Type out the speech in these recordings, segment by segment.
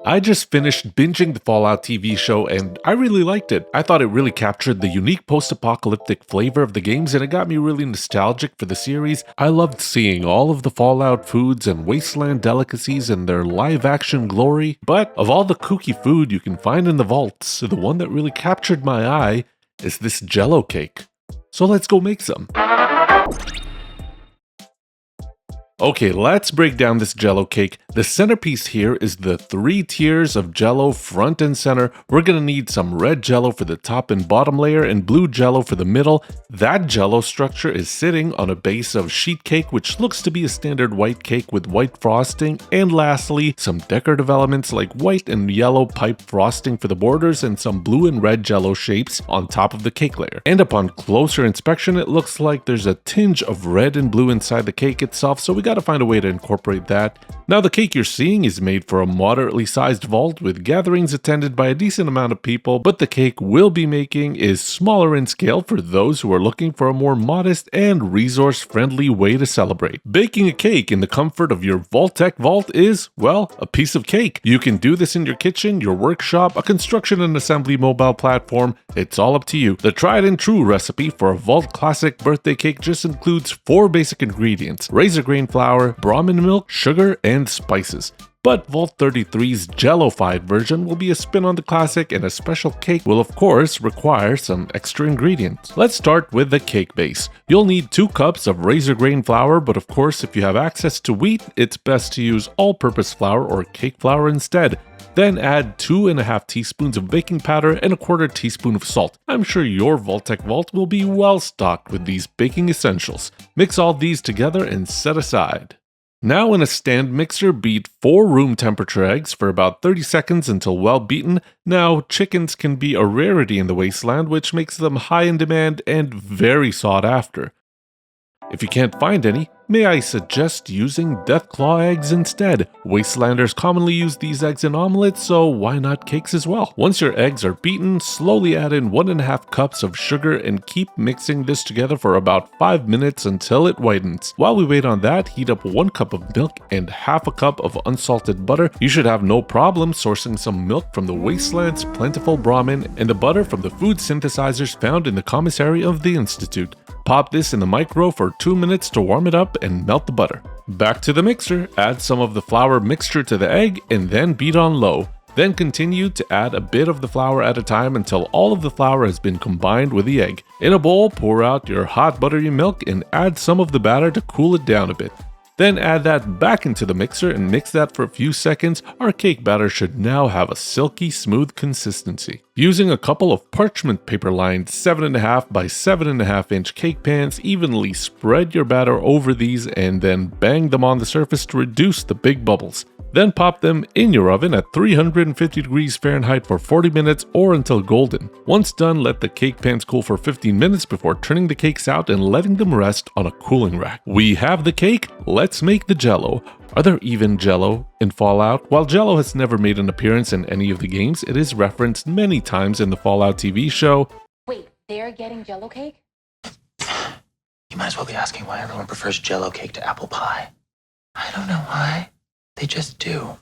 I just finished binging the Fallout TV show and I really liked it. I thought it really captured the unique post-apocalyptic flavor of the games and it got me really nostalgic for the series. I loved seeing all of the Fallout foods and wasteland delicacies in their live-action glory, but of all the kooky food you can find in the vaults, the one that really captured my eye is this Jello cake. So let's go make some. Okay, let's break down this Jello cake. The centerpiece here is the 3 tiers of Jello front and center. We're gonna need some red Jello for the top and bottom layer and blue Jello for the middle. That Jello structure is sitting on a base of sheet cake, which looks to be a standard white cake with white frosting. And lastly, some decorative elements like white and yellow pipe frosting for the borders and some blue and red Jello shapes on top of the cake layer. And upon closer inspection, it looks like there's a tinge of red and blue inside the cake itself, so we gotta find a way to incorporate that. Now the cake you're seeing is made for a moderately sized vault with gatherings attended by a decent amount of people, but the cake we'll be making is smaller in scale for those who are looking for a more modest and resource-friendly way to celebrate. Baking a cake in the comfort of your Vault-Tec vault is, well, a piece of cake. You can do this in your kitchen, your workshop, a construction and assembly mobile platform. It's all up to you. The tried and true recipe for a Vault Classic birthday cake just includes 4 basic ingredients: razor grain flour, Brahmin milk, sugar, and spices. But Vault 33's Jello-fied version will be a spin on the classic, and a special cake will of course require some extra ingredients. Let's start with the cake base. You'll need 2 cups of razor grain flour, but of course if you have access to wheat, it's best to use all-purpose flour or cake flour instead. Then add 2.5 teaspoons of baking powder and 1/4 teaspoon of salt. I'm sure your Vault-Tec vault will be well stocked with these baking essentials. Mix all these together and set aside. Now in a stand mixer, beat 4 room temperature eggs for about 30 seconds until well beaten. Now, chickens can be a rarity in the wasteland, which makes them high in demand and very sought after. If you can't find any, may I suggest using Deathclaw eggs instead? Wastelanders commonly use these eggs in omelets, so why not cakes as well? Once your eggs are beaten, slowly add in 1.5 cups of sugar and keep mixing this together for about 5 minutes until it whitens. While we wait on that, heat up 1 cup of milk and 1/2 cup of unsalted butter. You should have no problem sourcing some milk from the wasteland's plentiful Brahmin and the butter from the food synthesizers found in the commissary of the Institute. Pop this in the micro for 2 minutes to warm it up and melt the butter. Back to the mixer, add some of the flour mixture to the egg and then beat on low. Then continue to add a bit of the flour at a time until all of the flour has been combined with the egg. In a bowl, pour out your hot buttery milk and add some of the batter to cool it down a bit. Then add that back into the mixer and mix that for a few seconds. Our cake batter should now have a silky smooth consistency. Using a couple of parchment paper lined 7.5 by 7.5 inch cake pans, evenly spread your batter over these and then bang them on the surface to reduce the big bubbles. Then pop them in your oven at 350 degrees Fahrenheit for 40 minutes or until golden. Once done, let the cake pans cool for 15 minutes before turning the cakes out and letting them rest on a cooling rack. We have the cake, let's make the Jello. Are there even Jello in Fallout? While Jello has never made an appearance in any of the games, it is referenced many times in the Fallout TV show. Wait, they're getting Jello cake? You might as well be asking why everyone prefers Jello cake to apple pie. I don't know why. They just do.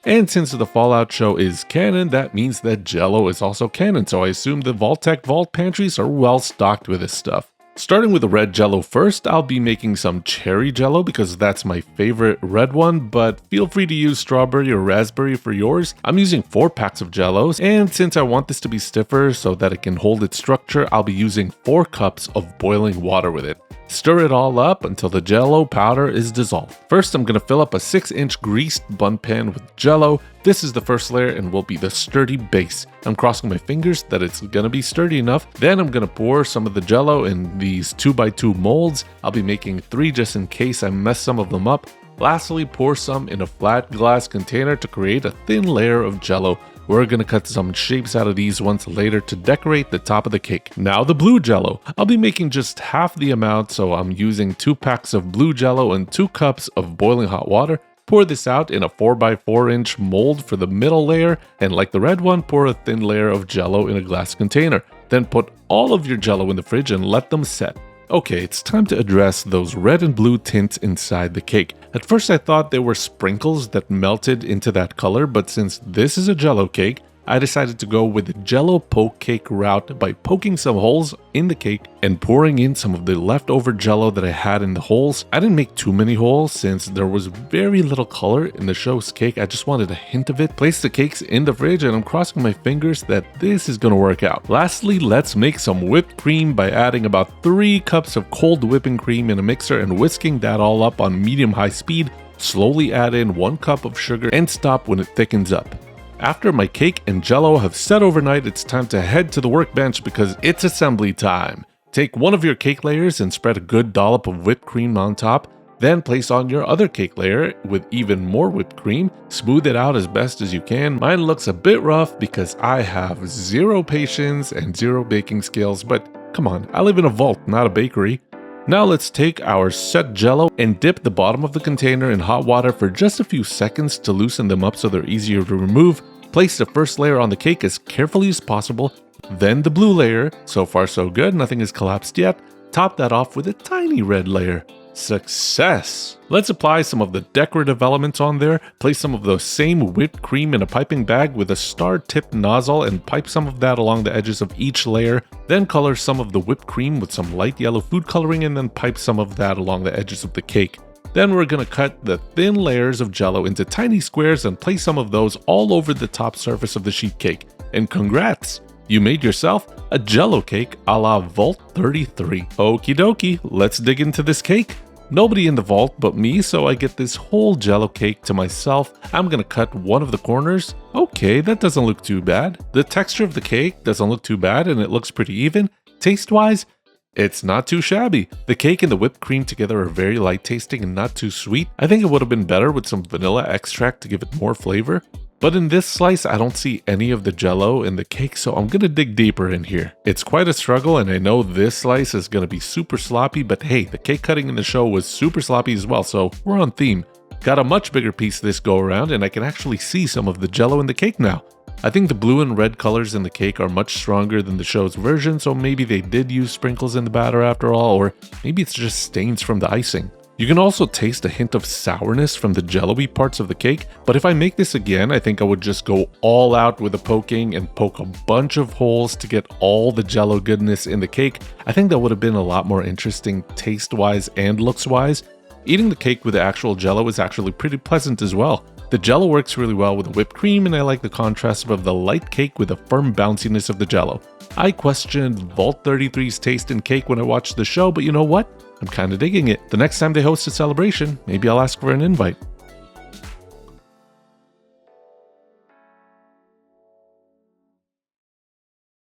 And since the Fallout show is canon, that means that Jello is also canon, so I assume the Vault-Tec vault pantries are well stocked with this stuff. Starting with the red Jello first, I'll be making some cherry Jello because that's my favorite red one, but feel free to use strawberry or raspberry for yours. I'm using 4 packs of Jellos, and since I want this to be stiffer so that it can hold its structure, I'll be using 4 cups of boiling water with it. Stir it all up until the Jello powder is dissolved. First, I'm going to fill up a 6-inch greased bun pan with Jello. This is the first layer and will be the sturdy base. I'm crossing my fingers that it's going to be sturdy enough. Then I'm going to pour some of the Jello in these 2x2 molds. I'll be making 3 just in case I mess some of them up. Lastly, pour some in a flat glass container to create a thin layer of Jello. We're going to cut some shapes out of these ones later to decorate the top of the cake. Now the blue Jello. I'll be making just half the amount, so I'm using 2 packs of blue Jello and 2 cups of boiling hot water. Pour this out in a 4x4 inch mold for the middle layer, and like the red one, pour a thin layer of Jello in a glass container. Then put all of your Jello in the fridge and let them set. Okay, it's time to address those red and blue tints inside the cake. At first I thought they were sprinkles that melted into that color, but since this is a Jello cake, I decided to go with the Jello poke cake route by poking some holes in the cake and pouring in some of the leftover Jello that I had in the holes. I didn't make too many holes since there was very little color in the show's cake. I just wanted a hint of it. Place the cakes in the fridge and I'm crossing my fingers that this is gonna work out. Lastly, let's make some whipped cream by adding about 3 cups of cold whipping cream in a mixer and whisking that all up on medium-high speed. Slowly add in 1 cup of sugar and stop when it thickens up. After my cake and Jello have set overnight, it's time to head to the workbench because it's assembly time. Take one of your cake layers and spread a good dollop of whipped cream on top. Then place on your other cake layer with even more whipped cream. Smooth it out as best as you can. Mine looks a bit rough because I have 0 patience and 0 baking skills, but come on, I live in a vault, not a bakery. Now let's take our set Jello and dip the bottom of the container in hot water for just a few seconds to loosen them up so they're easier to remove. Place the first layer on the cake as carefully as possible, then the blue layer. So far so good, nothing has collapsed yet. Top that off with a tiny red layer. Success! Let's apply some of the decorative elements on there. Place some of the same whipped cream in a piping bag with a star-tipped nozzle and pipe some of that along the edges of each layer. Then color some of the whipped cream with some light yellow food coloring and then pipe some of that along the edges of the cake. Then we're going to cut the thin layers of Jello into tiny squares and place some of those all over the top surface of the sheet cake. And congrats! You made yourself a Jello cake a la Vault 33. Okie dokie, let's dig into this cake. Nobody in the vault but me, so I get this whole Jello cake to myself. I'm gonna cut one of the corners. Okay, that doesn't look too bad. The texture of the cake doesn't look too bad and it looks pretty even. Taste-wise, it's not too shabby. The cake and the whipped cream together are very light tasting and not too sweet. I think it would have been better with some vanilla extract to give it more flavor. But in this slice, I don't see any of the Jello in the cake, so I'm gonna dig deeper in here. It's quite a struggle, and I know this slice is gonna be super sloppy, but hey, the cake cutting in the show was super sloppy as well, so we're on theme. Got a much bigger piece this go around, and I can actually see some of the Jello in the cake now. I think the blue and red colors in the cake are much stronger than the show's version, so maybe they did use sprinkles in the batter after all, or maybe it's just stains from the icing. You can also taste a hint of sourness from the Jello-y parts of the cake, but if I make this again, I think I would just go all out with the poking and poke a bunch of holes to get all the Jello goodness in the cake. I think that would have been a lot more interesting taste-wise and looks-wise. Eating the cake with the actual Jello is actually pretty pleasant as well. The Jello works really well with the whipped cream, and I like the contrast of the light cake with the firm bounciness of the Jello. I questioned Vault 33's taste in cake when I watched the show, but you know what? I'm kinda digging it. The next time they host a celebration, maybe I'll ask for an invite.